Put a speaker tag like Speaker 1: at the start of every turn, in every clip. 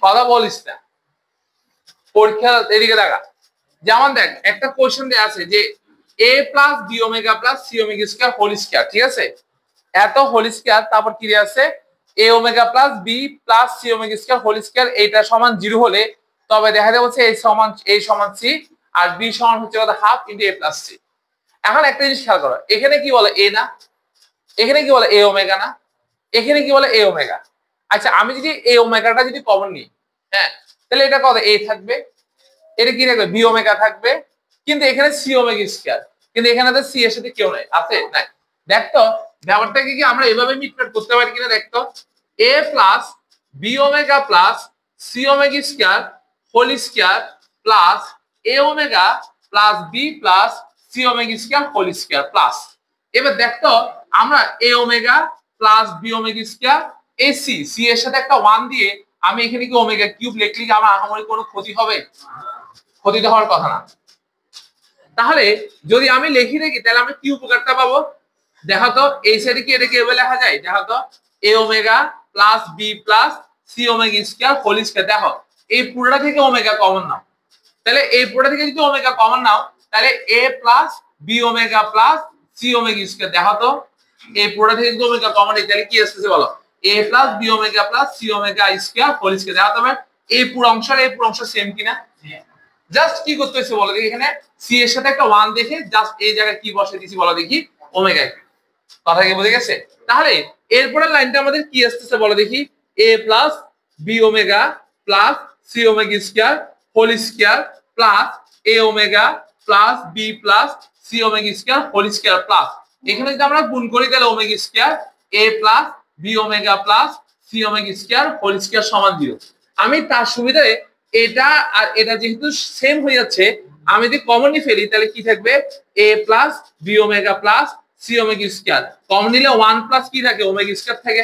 Speaker 1: কথা বলিস না, পরীক্ষা এদিকে দেখা। যেমন দেখ একটা কোশ্চেন দেয়া আছে যে a plus B omega plus C omega square whole square, ঠিক আছে, এত হোল স্কয়ার, তারপর কি দেয়া আছে a omega plus B plus C omega square whole square, এটা সমান 0 হলে তবে দেখা যাবে হচ্ছে a সমান c আর b সমান হচ্ছে কত half into a plus c। এখন একটা জিনিস খেয়াল করো, এখানে কি বলে a না, এখানে কি বলে a ওমেগা না, এখানে কি বলে a ওমেগা। আচ্ছা আমি যদি a ওমেগাটা যদি কমন নিই, হ্যাঁ, তাহলে এটা কত a থাকবে, এটা কি থাকবে বি ওমেগা থাকবে, কিন্তু এখানে সি ওমেগা স্কয়ার, কিন্তু এখানে তো সি এর সাথে কেউ নাই, আছে নাই। দেখতো ব্যাপারটাকে কি আমরা এভাবে মিটমেট করতে পারি কিনা, দেখতো a plus B omega plus C omega square whole square plus a omega plus B plus C omega square whole square plus, এবার দেখতো আমরা a omega plus B omega square এ সি, সি এর সাথে একটা 1 দিয়ে আমি এখানে কি ওমেগা কিউব লিখলি কি আমার আহামরি কোনো ক্ষতি হবে? ক্ষতি হওয়ার কথা না। তাহলে যদি আমি লিখি দেখি তাহলে আমি কি উপকারটা পাবো, দেখো তো এই সাইডে কি এটাকে এভাবে লেখা যায়, দেখো তো a omega plus B plus C omega square whole square, দেখো এই পুরোটা থেকে ওমেগা কমন নাও, তাহলে এই পুরোটা থেকে যদি ওমেগা কমন নাও তাহলে a plus B omega plus C omega square, দেখো তো এই পুরোটা থেকে যদি ওমেগা কমন নিই তাহলে কি আসছে বলো, a plus B omega plus C omega square whole square, দেখো তবে এই পুরো অংশ আর এই পুরো অংশ সেম কিনা। জাস্ট কি করতে হচ্ছে বলো দেখি, এখানে সি এর সাথে একটা 1 দেখে জাস্ট এই জায়গায় কি বসে দিয়েছি বলো দেখি, ওমেগা। কথা কি বুঝে গেছে? তাহলে এরপরের লাইনটা আমাদের কি আসতেছে বলো দেখি, a plus B omega plus C omega square whole square plus a omega plus B plus C omega square whole square plus, এখানে যদি আমরা গুণ করি তাহলে omega square a plus B omega plus C omega square whole square সমান 0। আমি তার সুবিধায় এটা আর এটা যেহেতু সেম হয়ে যাচ্ছে, আমি যদি কমনলি ফেলি তাহলে কি থাকবে, a plus B omega plus C omega square, common নিলে 1 প্লাস কি থাকে ওমেগা স্কয়ার থাকে,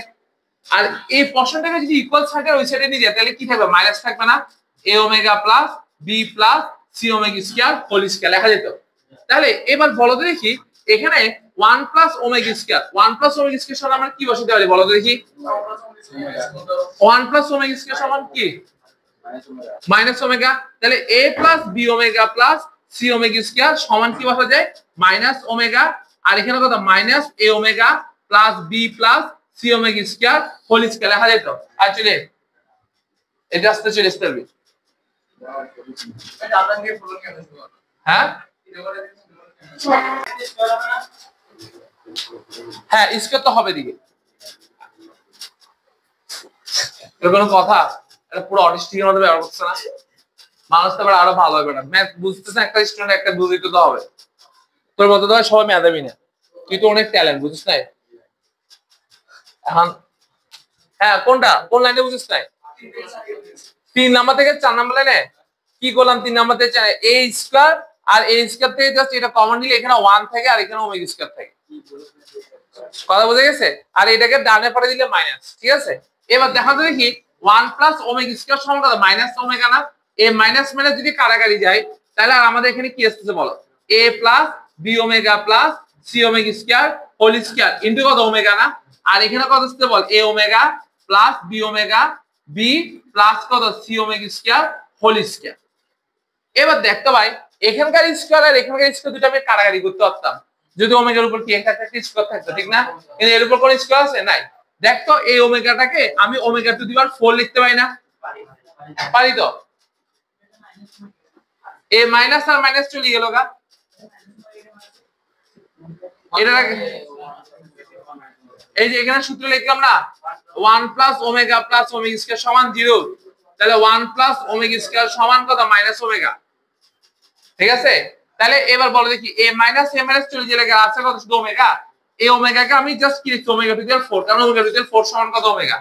Speaker 1: আর এই প্রশ্নটাকে যদি ইকুয়াল থাকে ওই সাইডে নিয়ে যায় তাহলে কি থাকবে মাইনাস থাকবে না, a omega plus B plus C omega square whole square লেখা যেত। তাহলে এবার বলো তো দেখি এখানে 1 plus omega square, 1 plus omega square সমান আমরা কি বসাতে পারি বলো তো দেখি, 1 প্লাস ওমেগা স্কয়ার সমান কি মাইনাস ওমেগা, তাহলে a plus B omega plus C omega square সমান কি বসা যায় মাইনাস ওমেগা, আর এখানে কত minus a omega plus B plus C omega square whole square লেখা যেত। অ্যাকচুয়ালি এটা আসতে চলে আসতে হবে, হ্যাঁ হ্যাঁ স্কয়ার তো হবে দিকে, এর কোনো কথা, এটা পুরো অটিস্টিকের মধ্যে ব্যবহার করছে না, মানুষ তো আরো ভালো হবে না, ম্যাথ বুঝতেছে একটা স্টুডেন্ট একটা বুঝিতে তো হবে, তোর মতো তো সবাই মেধাবী না, তুই তো অনেক ট্যালেন্ট বুঝিস না। এখন হ্যাঁ কোনটা কোন লাইনে বুঝিস না, 3 নাম্বার থেকে 4 নাম্বার লাইনে কি করলাম, 3 নাম্বার থেকে a স্কয়ার আর a স্কয়ার থেকে জাস্ট এটা কমন নিলে এখানে 1 থাকে আর এখানে ওমেগা স্কয়ার থাকে, কথা বুঝে গেছে, আর এটাকে ডানে পড়ে দিলে মাইনাস, ঠিক আছে। এবার দেখা যাবে কি 1 প্লাস ওমেগা স্কয়ার সমান কত মাইনাস ওমেগা না, এই মাইনাস মাইনাস যদি কাটাকাটি যায় তাহলে আর আমাদের এখানে কি আসতেছে বলো, a plus B omega plus C omega square whole square into কত ওমেগা না, আর এখানে কত আসছে বল a omega plus B omega B plus কত C omega square whole square. এবার দেখতে ভাই এখানকার স্কয়ার আর এখানকার স্কয়ার দুটো আমি কাটাকাটি করতে পারতাম যদি ওমেগার উপর কি একটা স্কয়ার থাকতো, ঠিক না, কিন্তু এর উপর কোন স্কয়ার আছে নাই। দেখতো এই ওমেগাটাকে আমি ওমেগা টু দি পাওয়ার 4 লিখতে পারি না, পারি তো, এ মাইনাস আর মাইনাস চলে গেল গা, এটা এই যে এখানে সূত্র লিখলাম না 1 plus omega plus omega square সমান 0, তাহলে 1 প্লাস ওমেগা স্কয়ার সমান কত মাইনাস ওমেগা, ঠিক আছে। তাহলে এবার বলো দেখি a মাইনাস a মাইনাস চলে গেলে আছে কত শুধু ওমেগা, এই ওমেগাকে আমি জাস্ট কি লিখছি ওমেগা টু দি পাওয়ার 4, কারণ ওমেগা টু দি পাওয়ার 4 সমান কত ওমেগা।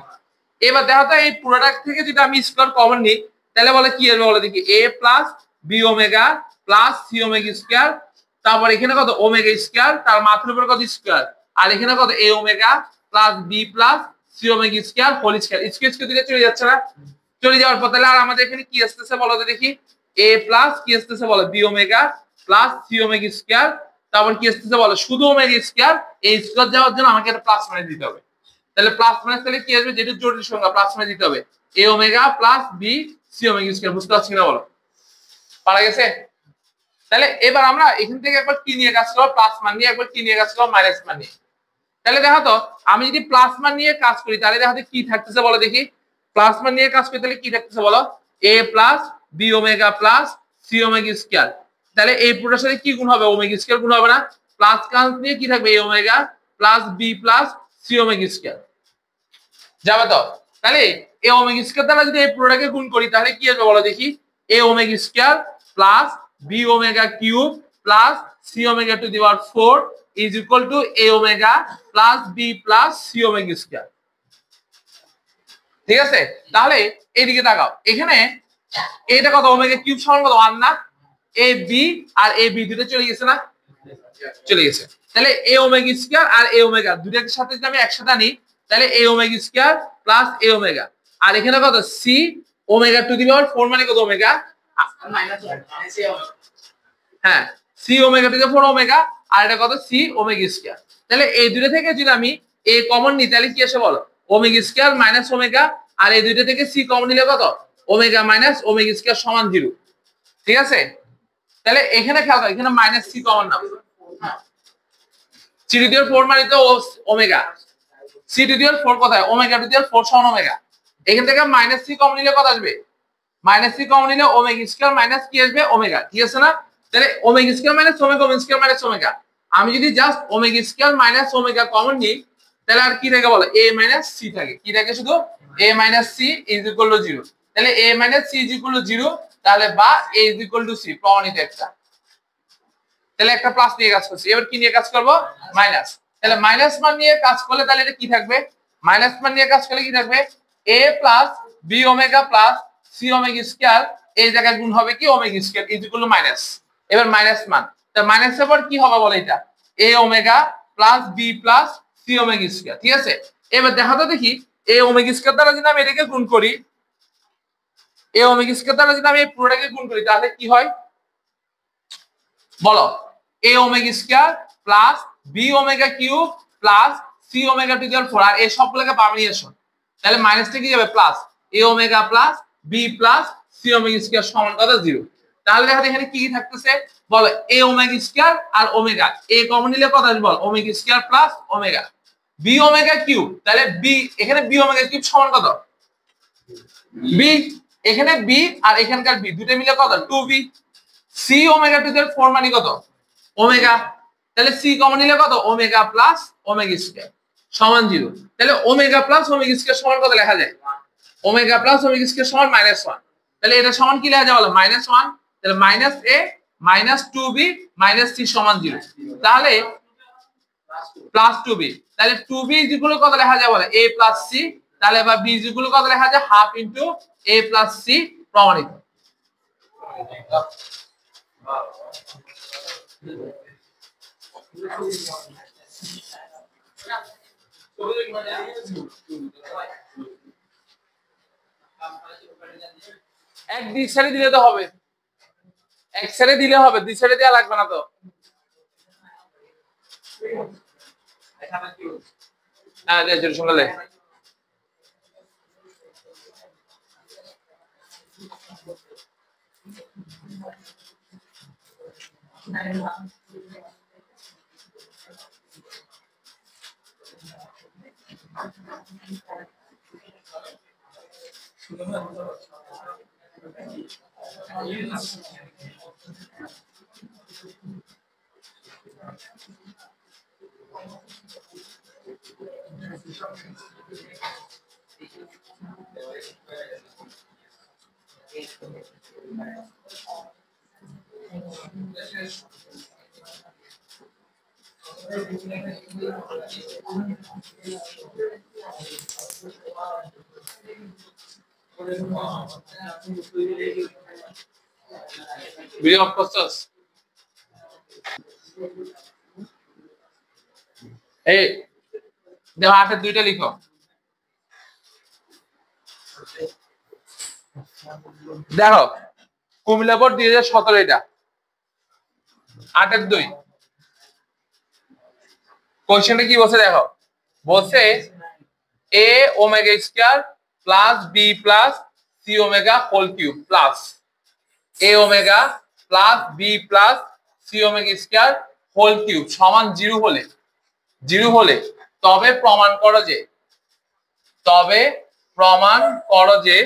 Speaker 1: এবার দেখো তো এই পুরোটা থেকে যদি আমি স্কয়ার কমন নিই তাহলে বলে কি হবে বলো দেখি, a plus B omega plus C omega square, তারপর এখানে কত ওমেগা স্কয়ার তার মাথার উপর কত স্কয়ার, আর এখানে কত a omega plus B plus C omega square whole square, square square দিকে চলে যাচ্ছে না, চলে যাওয়ার পর তাহলে আর আমাদের এখানে কি আসতেছে বলো তো দেখি, a প্লাস কি আসতেছে বলো b omega plus C omega square, তারপর কি আসতেছে বলো শুধু ওমেগা স্কয়ার, এই স্কয়ার যাওয়ার জন্য আমাকে একটা প্লাস মাইনাস দিতে হবে, তাহলে প্লাস মাইনাস তাহলে কি আসবে যেটা জটিল সংখ্যা প্লাস মাইনাস দিতে হবে, A omega plus B C omega square. বুঝতে পারছি না বলো? পারা গেছে? তাহলে এবার আমরা এখান থেকে একবার কি নিয়ে কাজ করব, প্লাস মান নিয়ে, একবার কি নিয়ে কাজ করব, মাইনাস মান নিয়ে। তাহলে দেখো তো আমি যদি প্লাস মান নিয়ে কাজ করি তাহলে দেখো কি থাকতেছে বলো দেখি। প্লাস মান নিয়ে কাজ করি তাহলে কি থাকতেছে বলো, A plus B omega plus C omega square. তাহলে এই পুরোটার সাথে কি গুণ হবে, ওমেগা স্কয়ার গুণ হবে না? প্লাস কাজ নিয়ে কি থাকবে, A omega plus B plus C omega square যাবে তো। তাহলে এ ওমেগা স্কয়ার দ্বারা যদি এই পুরোটাকে গুণ করি তাহলে কি আসবে বলো দেখি, A omega square plus B omega cube plus C omega to the power 4 is equal to A omega plus B plus C omega square. ঠিক আছে? তাহলে এইদিকে তাকাও, এখানে এটা কত, ওমেগা কিউব সমান কত 1 না? A B R A B দুটো চলে গেছে না? চলে গেছে। তাহলে এ ওমেগা স্কয়ার আর এ ওমেগা দুটোর সাথে যদি আমি একসাথে আনি তাহলে A omega square plus A omega, আর এখানে কত C omega to the power 4 মানে কত ওমেগা, হ্যাঁ C omega to the power 4 omega, আর এটা কত সি ওমেগা স্কয়ার। তাহলে এই দুটো থেকে যদি আমি এ কমন নিই তাহলে কি আসে বলো, ওমেগা স্কয়ার মাইনাস ওমেগা, আর এই দুটো থেকে সি কমন নিলে কত, ওমেগা মাইনাস ওমেগা স্কয়ার সমান 0। ঠিক আছে? তাহলে এখানে খেয়াল করো, এখানে মাইনাস সি কমন নাও, সি টু দি পাওয়ার 4 মানে তো omega, C to the power 4 কোথায়, ওমেগা টু দি পাওয়ার 4 সমান ওমেগা। এখান থেকে মাইনাস সি কমন নিলে কত আসবে, মাইনাস সি কমন নিলে ওমেগা স্কয়ার মাইনাস কি আসবে, ওমেগা। ঠিক আছে না? তাহলে omega square minus omega, omega square minus omega. আমি যদি just omega square minus omega common নিই তাহলে আর কি থাকে বলো, এ মাইনাস সি থাকে। কি থাকে শুধু, A minus C is equal to 0। তাহলে A minus C is equal to 0, তাহলে বা A is equal to C প্রমাণিত একটা। তাহলে একটা প্লাস নিয়ে কাজ করছি, এবার কি নিয়ে কাজ করব, মাইনাস। তাহলে মাইনাস মান নিয়ে কাজ করলে তাহলে এটা কি থাকবে, মাইনাস মান নিয়ে কাজ করলে কি থাকবে, A plus B omega plus C omega square, এই জায়গায় গুণ হবে কি omega square is equal to minus. এবার মাইনাস মান, তাহলে মাইনাসের পর কি হবে বলো, এটা A omega plus B plus C omega square. ঠিক আছে? এবার দেখা তো দেখি এ ওমেগা স্কয়ার দ্বারা যদি আমি এটাকে গুণ করি, এ ওমেগা স্কয়ার দ্বারা যদি আমি এই পুরোটাকে গুণ করি তাহলে কি হয় বলো, A omega square plus B omega cube plus C omega to the power 4, আর এই সবগুলোকে পাবো নিয়ে আসুন। তাহলে মাইনাসটা কি যাবে plus, A omega plus B plus C omega square সমান কত 0। তাহলে দেখো এখানে কি কি থাকতেছে বলো, এ ওমেগা স্কয়ার আর ওমেগা, এ কমন নিলে কত আসবে বল, omega square plus omega, B omega cube, তাহলে বি এখানে বি ওমেগা কিউব সমান কত বি, এখানে বি আর এখানকার বি দুটো মিলে কত 2b, C omega to the power 4 মানে কত ওমেগা, তাহলে সি কমন নিলে কত ওমেগা প্লাস ওমেগা স্কয়ার সমান 0। তাহলে ওমেগা প্লাস ওমেগা স্কয়ার সমান কত লেখা যায়, ওমেগা প্লাস ওমেগা স্কয়ার সমান -1। তাহলে এটা সমান কি লেখা যায় বলো, -1। তাহলে মাইনাস এ মাইনাস 2b মাইনাস সি সমান 0, তাহলে প্লাস 2b, তাহলে 2b ইজ ইকুয়াল কত লেখা যায় বলো, a প্লাস সি। তাহলে বা b ইজ ইকুয়াল কত লেখা যায়, half into a plus c প্রমাণিত। এক দিক সাইডে দিলে তো হবে, এক সাইডে দিলে হবে, দুই সাইডে দেওয়া লাগবে না তো। হ্যাঁ শুনলে ভিডিও অফ করছস, এই দেখো 8 এর 2টা লিখো, দেখো কুমিল্লা বোর্ড 2017 এটা 8 এর 2 কোশ্চেনটা কি বলছে দেখো, বলছে A omega square plus B plus C omega whole cube plus A omega plus B plus C omega square whole cube সমান 0 হলে তবে প্রমাণ করো যে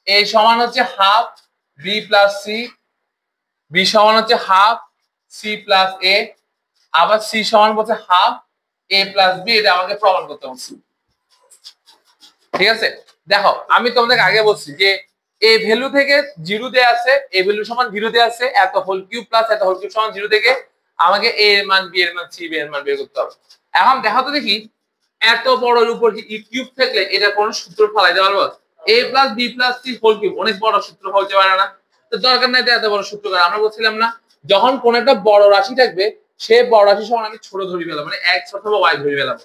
Speaker 1: এ সমান হচ্ছে half b plus c, b সমান হচ্ছে হাফ সি প্লাস এ, আবার সি সমান হচ্ছে হাফ এ প্লাস বি। এটা আমাকে প্রমাণ করতে হচ্ছে। ঠিক আছে, দেখো আমি তোমাদেরকে আগে বলছি যে এ ভ্যালু থেকে 0 দেয়া আছে, এ ভ্যালু সমান 0 দেয়া আছে, এত হোল কিউব প্লাস এত হোল কিউব সমান 0 থেকে আমাকে এ এর মান বি এর মান সি বি এর মান বের করতে হবে। এখন দেখো তো দেখি এত বড়র উপর ই কিউব থাকলে এটা কোন সূত্র ফলাইতে পারবো? a plus B plus c whole cube অনেক বড় সূত্র হতে পারে না, তো দরকার নাই এত বড় সূত্র করা। আমরা বলছিলাম না যখন কোন একটা বড় রাশি থাকবে সে বড় রাশি সমান আমি ছোট ধরি ফেলাম, মানে x অথবা y ধরি ফেলাম।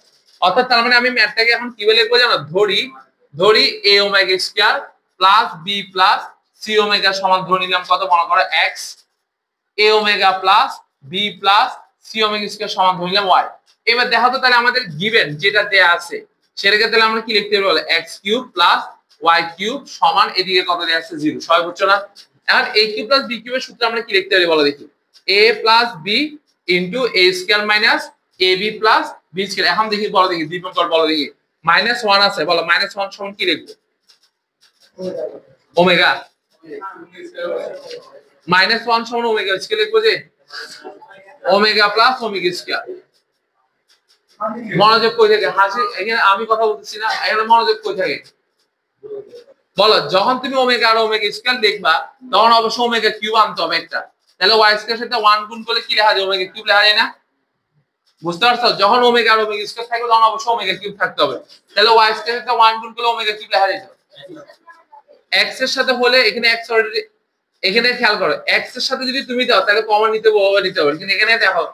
Speaker 1: অর্থাৎ তার মানে আমি ম্যাথটাকে এখন কি বলে লিখবো জানো? ধরি a omega square plus B plus C omega সমান ধরে নিলাম কত, মনে করো x, a omega plus B plus C omega square সমান ধরে নিলাম y। এবার দেখো তো তাহলে আমাদের গিভেন যেটা দেয়া আছে সেটাকে তাহলে আমরা কি লিখতে পারবো? x cube plus y cube সমান এদিকে কত দেয়া আছে? 0। সবাই বুঝছো না? এখন a কিউব প্লাস b কিউবের সূত্র আমরা কি লিখতে পারি বলো দেখি? a plus b into a square minus ab plus b square. এখন দেখি বলো দেখি দীপঙ্কর বলো দেখি -1 আছে, বলো -1 সমান কি লিখবো? ওমেগা। -1 সমান ওমেগা স্কয়ার লিখবো যে ওমেগা প্লাস ওমেগা স্কয়ার। মনোযোগ কই থাকে? হাসি এখানে আমি কথা বলতেছি না, এখানে মনোযোগ কই থাকে বলো? যখন তুমি ওমেগা আর ওমেগা স্কয়ার দেখবা তখন অবশ্যই ওমেগা কিউব আনতে হবে একটা, তাহলে y স্কয়ার সাথে 1 গুণ করলে কি লেখা যায়? ওমেগা কিউব লেখা যায় না? বুঝতে পারছো? যখন ওমেগা আর ওমেগা স্কয়ার থাকবে তখন অবশ্যই ওমেগা কিউব থাকতে হবে, তাহলে y স্কয়ার সাথে 1 গুণ করলে ওমেগা কিউব লেখা যায়। x এর সাথে হলে এখানে x অলরেডি, এখানে খেয়াল করো x এর সাথে যদি তুমি দাও তাহলে কমন নিতে হবে নিতে হবে, কিন্তু এখানে দেখো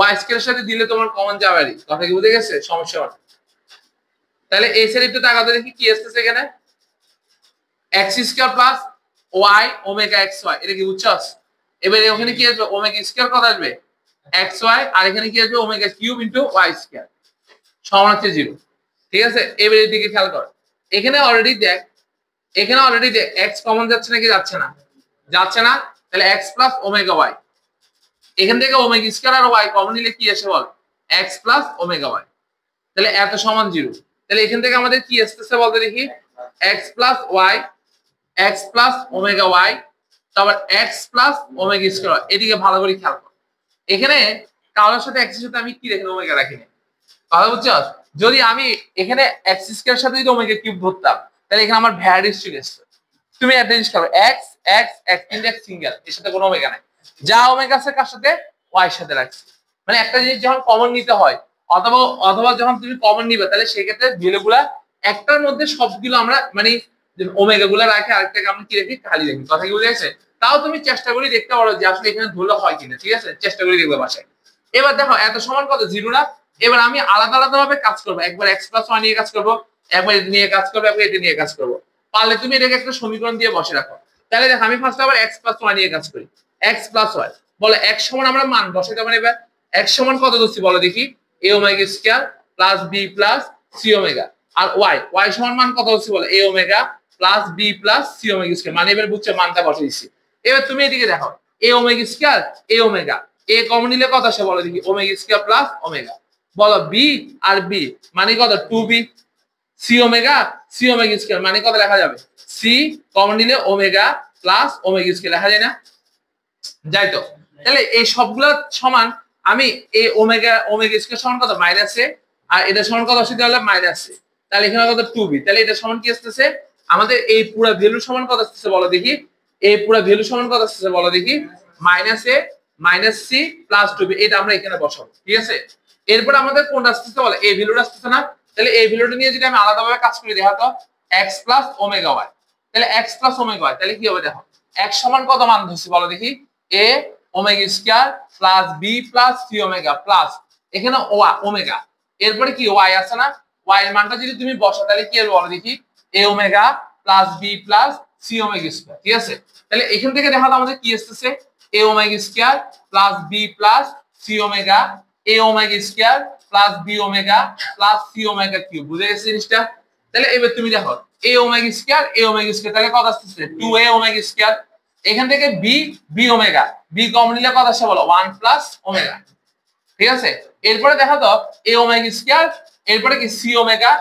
Speaker 1: y স্কয়ার এর সাথে দিলে তোমার কমন যাবে না। কথা কি বুঝে গেছে? সমস্যা হয়। তাহলে এই সাইডে একটু তাকাতে দেখি কি আসছে এখানে, x square plus y omega xy, এটা কি বুঝছস? এবারে ওখানে কি আসবে? ওমেগা স্কয়ার কত আসবে? xy, আর এখানে কি আসবে? Omega cube into y square সমান হচ্ছে 0। ঠিক আছে, এবারে এদিকে খেয়াল কর, এখানে অলরেডি দেখ x কমন যাচ্ছে নাকি যাচ্ছে না? যাচ্ছে না, তাহলে x প্লাস ওমেগা y, এখান থেকে ওমেগা স্কয়ার আর y কমন নিলে কি আসে বল? x প্লাস ওমেগা y, তাহলে এত সমান 0। তাহলে এখান থেকে আমাদের কি আসছে বলতে দেখি? x plus y, x plus omega y, তারপর x প্লাস ওমেগা স্কয়ার। এদিকে ভালো করে খেয়াল কর, এখানে কারোর সাথে x এর সাথে আমি কি রাখিনি? ওমেগা রাখিনি। কথা বুঝছস? যদি আমি এখানে x স্কয়ার সাথে যদি ওমেগা কিউব ধরতাম তাহলে এখানে আমার ভ্যারিয়েন্স চলে আসছে। তুমি একটা জিনিস করো, x x x কিন্তু x সিঙ্গেল, এর সাথে কোনো ওমেগা নাই, যা ওমেগা আছে কার সাথে? y এর সাথে রাখছি। মানে একটা জিনিস যখন কমন নিতে হয় অথবা অথবা যখন তুমি কমন নিবে তাহলে সেক্ষেত্রে ভ্যালুগুলা একটার মধ্যে সবগুলো আমরা মানে ওমেগা গুলা রাখি, আরেকটাকে আমরা কি রাখি? খালি রাখি। কথা কি বুঝে গেছে? তাও তুমি চেষ্টা করে দেখতে পারো যে আসলে এখানে ধরলে হয় কিনা। ঠিক আছে, চেষ্টা করে দেখবে বাসায়। এবার দেখো এত সমান কত? 0 না? এবার আমি আলাদা আলাদা ভাবে কাজ করবো, একবার x প্লাস y নিয়ে কাজ করবো, একবার এটা নিয়ে কাজ করবো, একবার এটা নিয়ে কাজ করবো। পারলে তুমি এটাকে একটা সমীকরণ দিয়ে বসে রাখো। তাহলে দেখো আমি ফার্স্ট আবার x প্লাস y নিয়ে কাজ করি। x প্লাস y, বলো x সমান আমরা মান বসাই দেবো। এবার x সমান কত ধরছি বলো দেখি? a omega square plus b plus c omega, আর y সমান মান কত হচ্ছে বলো? a omega plus b plus c omega square. মানে এবার বুঝছো মানটা বসে দিচ্ছি। এবার তুমি এদিকে দেখো a omega square a omega, a common নিলে কত আসে বলো দেখি? ওমেগা স্কয়ার প্লাস ওমেগা, বলো b আর b মানে কত? 2b, c ওমেগা স্কয়ার মানে কত লেখা যাবে? c কমন নিলে ওমেগা প্লাস ওমেগা স্কয়ার লেখা যায় না? যাই তো। তাহলে এই সবগুলা সমান আমি এই ওমেগা স্কয়ার সমান কত? মাইনাস এ, আর এটা সমান কত আসছে তাহলে? মাইনাস এ। তাহলে এখানে কত? 2b। তাহলে এটা সমান কি আসছে? আমাদের এই পুরো ভ্যালু সমান কত আসছে বলো দেখি? এই পুরো ভ্যালু সমান কত আসছে বলো দেখি? মাইনাস এ মাইনাস সি প্লাস 2b। এটা আমরা এখানে বসাবো। ঠিক আছে, এরপর আমাদের কোনটা আসছে বলো? এই ভ্যালুটা আসছে না? তাহলে এই ভ্যালুটা নিয়ে যদি আমি আলাদাভাবে কাজ করি দেখা তো x প্লাস ওমেগা y, তাহলে x প্লাস ওমেগা y, তাহলে কি হবে দেখো x সমান কত মান ধরছি বলো দেখি? a omega square plus b plus c omega plus এখানে ওমেগা, এরপরে কি y আছে না? y এর মানটা যদি তুমি বসা তাহলে কি হবে বলো দেখি? a omega plus b plus c omega square. ঠিক আছে, তাহলে এখান থেকে দেখা তো আমাদের কি আসছে? a omega square plus b plus c omega, a omega square plus b omega plus c omega cube. বুঝে গেছে জিনিসটা? তাহলে এবার তুমি দেখো a ওমেগা স্কয়ার তাহলে কত আসছে 2a ওমেগা স্কয়ার এখান থেকে b ওমেগা b কমন নিলে কত আসে বলো 1 প্লাস ওমেগা ঠিক আছে এরপরে দেখা তো a ওমেগা স্কয়ার এরপরে কি c omega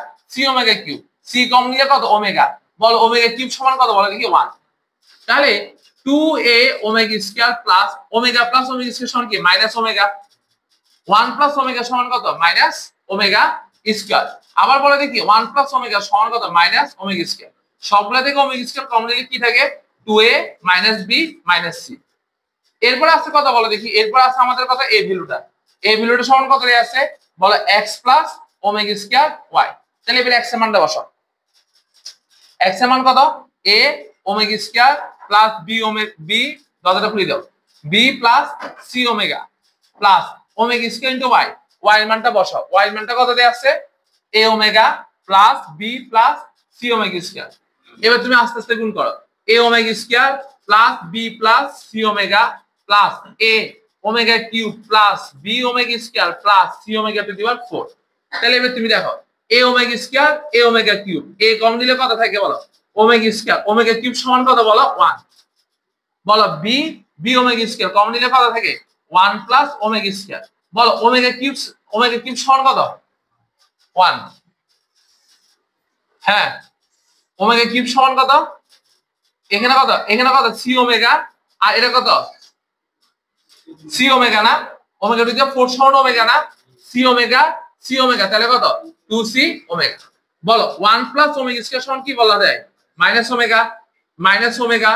Speaker 1: cube c common নিলে কত ওমেগা বলো ওমেগা কিউব সমান কত বলো দেখি 1 তাহলে 2a omega square plus omega square সমান কি মাইনাস ওমেগা 1 প্লাস ওমেগা সমান কত মাইনাস ওমেগা স্কয়ার আবার বলে দেখি 1 প্লাস ওমেগা সমান কত মাইনাস ওমেগা স্কয়ার সবগুলা থেকে ওমেগা স্কয়ার কমন নিলে কি থাকে 2a minus b minus c এরপর আছে কত বলো দেখি এরপর আছে আমাদের কত a ভ্যালুটা সমান কত রে আছে বলো x plus omega square y তাহলে এবার x এর মানটা বসাও x এর মান কত a omega square plus b দশটা খুলে দাও b plus c omega plus omega square into y এর মানটা বসাও y এর মানটা কত দেয়া আছে a omega plus b plus c omega square এবার তুমি আস্তে আস্তে গুণ করো a omega square plus b plus c omega plus a omega cube plus b omega square plus c omega to the power 4 তাহলে এবার তুমি দেখো a omega square a omega cube a কম দিলে কত থাকে বলো ওমেগা স্কয়ার ওমেগা কিউব সমান কত বলো 1 বলো b ওমেগা স্কয়ার কম দিলে কত থাকে 1 প্লাস ওমেগা স্কয়ার বলো ওমেগা কিউব সমান কত 1 হ্যাঁ ওমেগা কিউব সমান কত এখানে কত c ওমেগা আর এটা কত c ওমেগা না ওমেগা টু দি পাওয়ার 4 সমান ওমেগা না c ওমেগা তাহলে কত 2c ওমেগা বলো 1 প্লাস ওমেগা স্কয়ার সমান কি বলা যায় মাইনাস ওমেগা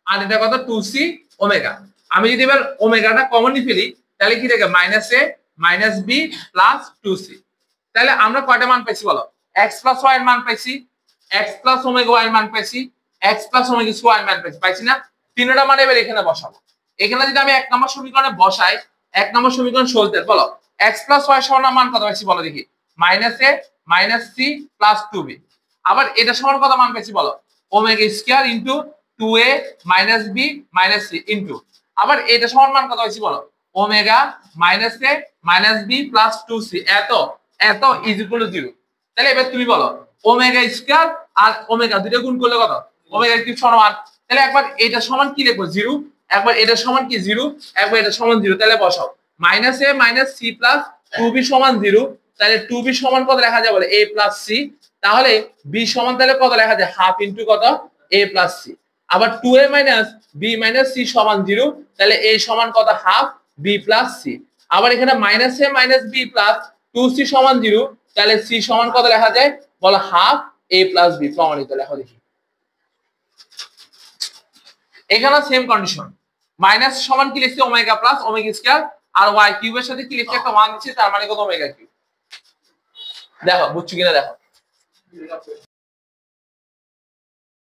Speaker 1: আর এটা কত 2c ওমেগা আমি যদি এবার ওমেগাটা কমন নিয়ে ফেলি তাহলে কি থাকে minus a minus b plus 2c তাহলে আমরা কয়টা মান পাইছি বলো x প্লাস y এর মান পাইছি x প্লাস ওমেগা y এর মান পাইছি x plus omega c y এর মান পাইছি না তিনটা মান এবার এখানে বসাবো এখানে যদি আমি এক নম্বর সমীকরণে বসাই এক নম্বর সমীকরণ সলতে বলো x প্লাস y সমান মান কত পাইছি বলো দেখি minus a minus c plus 2b আবার এটা সমান কত মান পাইছি বলো omega square into 2a minus b minus c into আবার এটা সমান মান কত পাইছি বলো omega minus a minus b plus 2c এত ইজ ইকুয়াল টু 0 তাহলে এবার তুমি বলো ওমেগা স্কয়ার আর ওমেগা দুটো গুণ করলে কত ওমেগা কিউব সমান তাহলে একবার এটা সমান কি লিখবো 0 একবার এটা সমান কি 0 একবার এটা সমান 0 তাহলে বসাও minus a minus c plus 2b সমান 0 তাহলে 2b সমান কত লেখা যায় বলে a প্লাস c তাহলে b সমান তাহলে কত লেখা যায় হাফ ইনটু কত a প্লাস c আবার 2a minus b minus c সমান 0 তাহলে a সমান কত হাফ b প্লাস c আবার এখানে minus a minus b plus 2c সমান 0 তাহলে c সমান কত লেখা যায় বলো হাফ a প্লাস b প্রমাণিত লেখো দেখি এখানে সেম কন্ডিশন মাইনাস সমান কি লিখছে ওমেগা প্লাস ওমেগা স্কয়ার আর y কিউবের সাথে কি লিখছে একটা 1 দিচ্ছে তার মানে কত ওমেগা কিউব দেখো বুঝছো কিনা দেখো